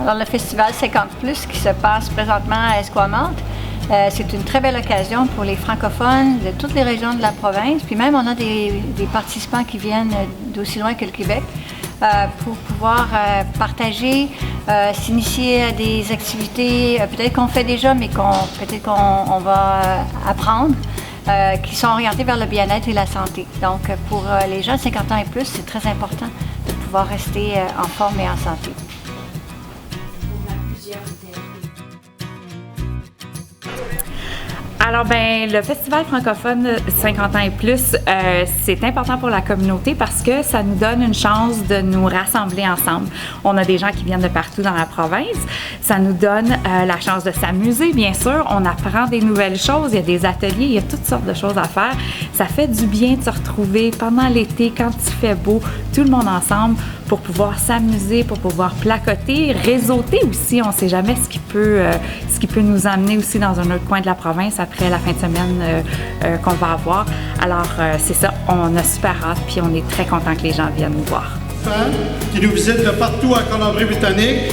Alors, le festival 50+, qui se passe présentement à Esquimalt, c'est une très belle occasion pour les francophones de toutes les régions de la province. Puis même, on a des participants qui viennent d'aussi loin que le Québec pour pouvoir partager, s'initier à des activités peut-être qu'on fait déjà, mais peut-être qu'on va apprendre, qui sont orientées vers le bien-être et la santé. Donc, pour les gens de 50 ans et plus, c'est très important de pouvoir rester en forme et en santé. Alors, le Festival francophone 50 ans et plus, c'est important pour la communauté parce que ça nous donne une chance de nous rassembler ensemble. On a des gens qui viennent de partout dans la province. Ça nous donne la chance de s'amuser, bien sûr. On apprend des nouvelles choses. Il y a des ateliers, il y a toutes sortes de choses à faire. Ça fait du bien de se retrouver pendant l'été, quand il fait beau, tout le monde ensemble, pour pouvoir s'amuser, pour pouvoir placoter, réseauter aussi. On ne sait jamais ce qui peut nous amener aussi dans un autre coin de la province après la fin de semaine qu'on va avoir. Alors, c'est ça, on a super hâte, puis on est très content que les gens viennent nous voir. Qui nous visitent de partout en Colombie-Britannique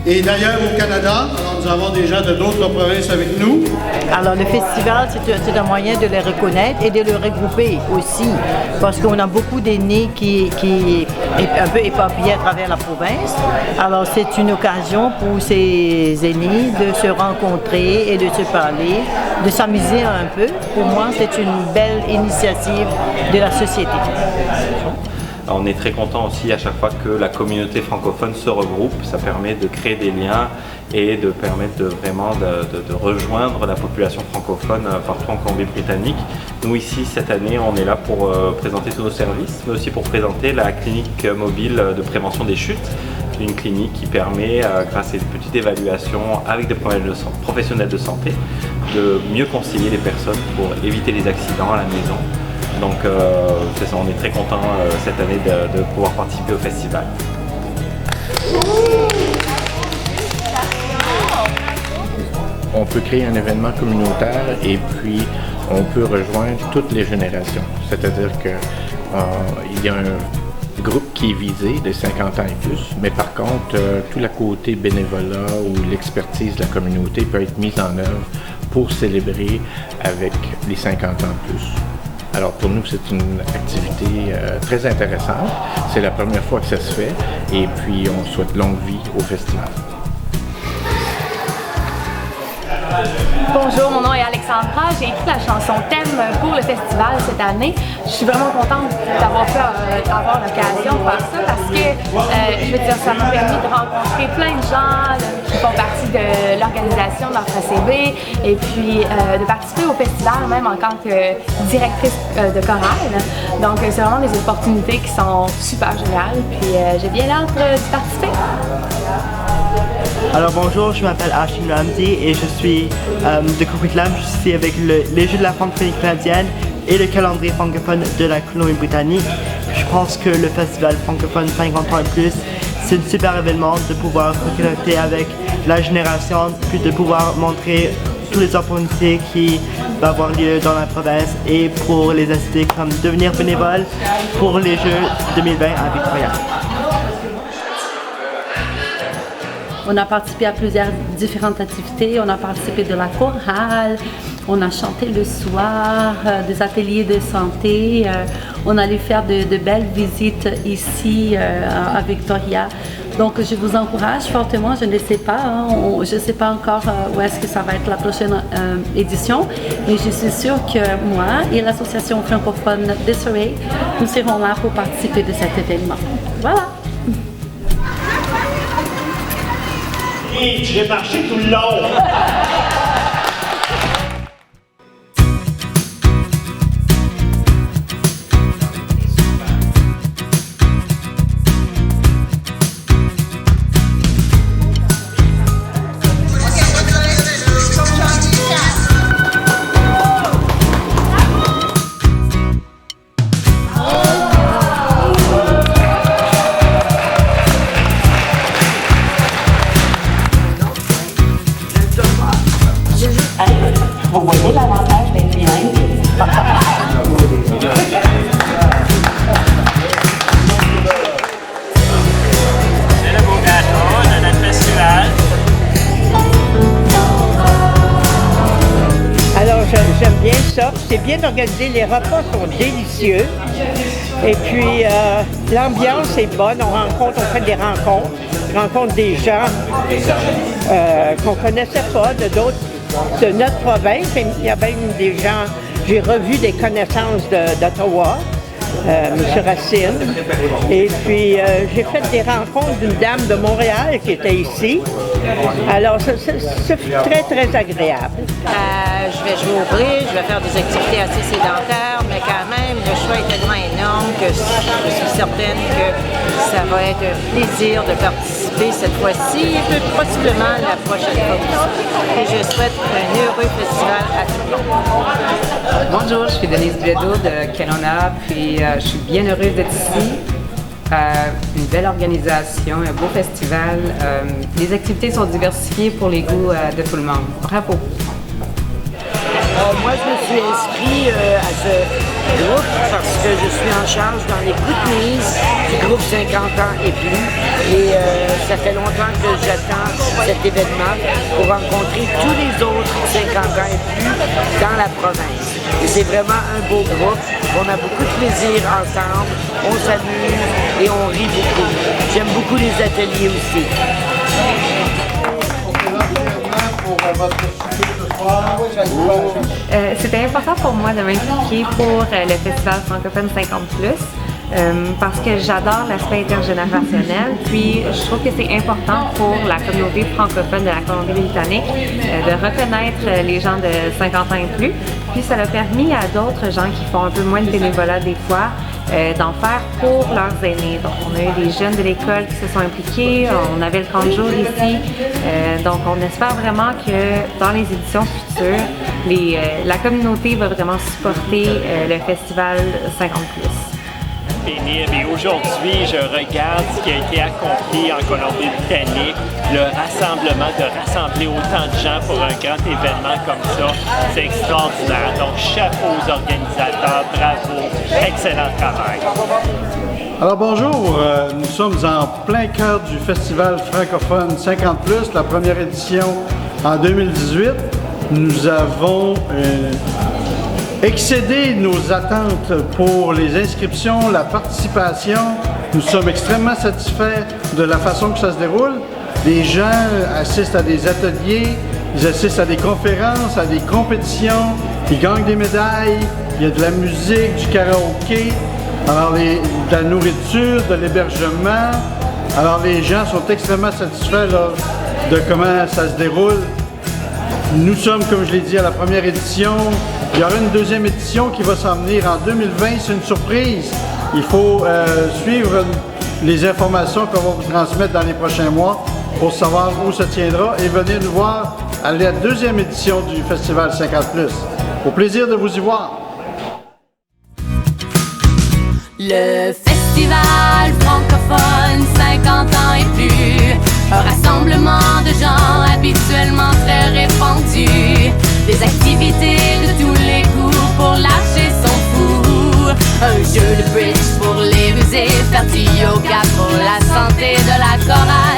et d'ailleurs au Canada. Alors, nous avons des gens de d'autres provinces avec nous. Alors, le festival, c'est un moyen de les reconnaître et de les regrouper aussi, parce qu'on a beaucoup d'aînés qui est un peu éparpillés à travers la province. Alors, c'est une occasion pour ces aînés de se rencontrer et de se parler, de s'amuser un peu. Pour moi, c'est une belle initiative de la société. On est très content aussi à chaque fois que la communauté francophone se regroupe. Ça permet de créer des liens et de permettre de rejoindre la population francophone partout en Colombie-Britannique. Nous ici, cette année, on est là pour présenter tous nos services, mais aussi pour présenter la clinique mobile de prévention des chutes. Une clinique qui permet, grâce à une petite évaluation avec des professionnels de santé, de mieux conseiller les personnes pour éviter les accidents à la maison. Donc c'est ça, on est très content cette année de pouvoir participer au festival. On peut créer un événement communautaire et puis on peut rejoindre toutes les générations. C'est-à-dire qu'il y a un groupe qui est visé de 50 ans et plus, mais par contre, tout le côté bénévolat ou l'expertise de la communauté peut être mise en œuvre pour célébrer avec les 50 ans et plus. Alors pour nous, c'est une activité très intéressante. C'est la première fois que ça se fait et puis on souhaite longue vie au festival. Bonjour, mon nom est Alexandra. J'ai écrit la chanson thème pour le festival cette année. Je suis vraiment contente d'avoir l'occasion de faire ça parce que, je veux dire, ça m'a permis de rencontrer plein de gens qui font partie de l'organisation de l'ACB et puis de participer au festival même en tant que directrice de chorale. Donc, c'est vraiment des opportunités qui sont super géniales. Puis, j'ai bien hâte d'y participer. Alors bonjour, je m'appelle Ashley Ramsey et je suis de Coquitlam. Je suis avec les Jeux de la francophonie canadienne et le calendrier francophone de la Colombie-Britannique. Je pense que le festival francophone 50 ans et plus, c'est un super événement de pouvoir se connecter avec la génération, puis de pouvoir montrer toutes les opportunités qui vont avoir lieu dans la province et pour les assister comme devenir bénévole pour les Jeux 2020 à Victoria. On a participé à plusieurs différentes activités. On a participé de la chorale, on a chanté le soir, des ateliers de santé. On allait faire de belles visites ici à Victoria. Donc je vous encourage fortement, je ne sais pas, je ne sais pas encore où est-ce que ça va être la prochaine édition, mais je suis sûre que moi et l'association francophone Desiree, nous serons là pour participer de cet événement. Voilà. J'ai marché tout le long. c'est bien organisé. Les repas sont délicieux. Et puis, l'ambiance est bonne. On fait des rencontres. On rencontre des gens qu'on ne connaissait pas, de notre province. Il y a même des gens, j'ai revu des connaissances d'Ottawa. M. Racine. Et puis, j'ai fait des rencontres d'une dame de Montréal qui était ici. Alors, c'est très, très agréable. Je vais jouer au bridge, je vais faire des activités assez sédentaires, mais quand même, le choix est tellement énorme que je suis certaine que ça va être un plaisir de participer cette fois-ci et puis possiblement la prochaine fois. Et je souhaite un heureux festival à tout le monde. Bonjour, je suis Denise Bledo de Kelowna, puis je suis bien heureuse d'être ici. Une belle organisation, un beau festival. Les activités sont diversifiées pour les goûts de tout le monde. Bravo! Moi, je me suis inscrit à ce groupe parce que je suis en charge dans les Kootenays du groupe 50 ans et plus. Et ça fait longtemps que j'attends cet événement pour rencontrer tous les autres 50 ans et plus dans la province. Et c'est vraiment un beau groupe. On a beaucoup de plaisir ensemble, on s'amuse et on rit beaucoup. J'aime beaucoup les ateliers aussi. C'était important pour moi de m'impliquer pour le Festival francophone 50+, parce que j'adore l'aspect intergénérationnel, puis je trouve que c'est important pour la communauté francophone de la Colombie-Britannique de reconnaître les gens de 50 ans et plus, puis ça a permis à d'autres gens qui font un peu moins de bénévolat des fois, d'en faire pour leurs aînés. Donc, on a eu des jeunes de l'école qui se sont impliqués, on avait le 30 jours ici, donc on espère vraiment que dans les éditions futures, la communauté va vraiment supporter le festival 50+. Pénible. Et aujourd'hui, je regarde ce qui a été accompli en Colombie-Britannique, le rassemblement, de rassembler autant de gens pour un grand événement comme ça, c'est extraordinaire. Donc, chapeau aux organisateurs, bravo, excellent travail. Alors bonjour, nous sommes en plein cœur du Festival francophone 50+, la première édition en 2018. Nous avons excédé nos attentes pour les inscriptions, la participation. Nous sommes extrêmement satisfaits de la façon que ça se déroule. Les gens assistent à des ateliers, ils assistent à des conférences, à des compétitions, ils gagnent des médailles, il y a de la musique, du karaoké, alors de la nourriture, de l'hébergement. Alors les gens sont extrêmement satisfaits là, de comment ça se déroule. Nous sommes, comme je l'ai dit, à la première édition. Il y aura une deuxième édition qui va s'en venir en 2020. C'est une surprise. Il faut suivre les informations qu'on va vous transmettre dans les prochains mois pour savoir où ça tiendra et venir nous voir à la deuxième édition du Festival 50+. Au plaisir de vous y voir. Le Festival francophone 50 ans et plus, un rassemblement de gens habituellement très répandus, des activités de tous les goûts pour lâcher son fou, un jeu de bridge pour les musées, faire du yoga pour la santé de la chorale.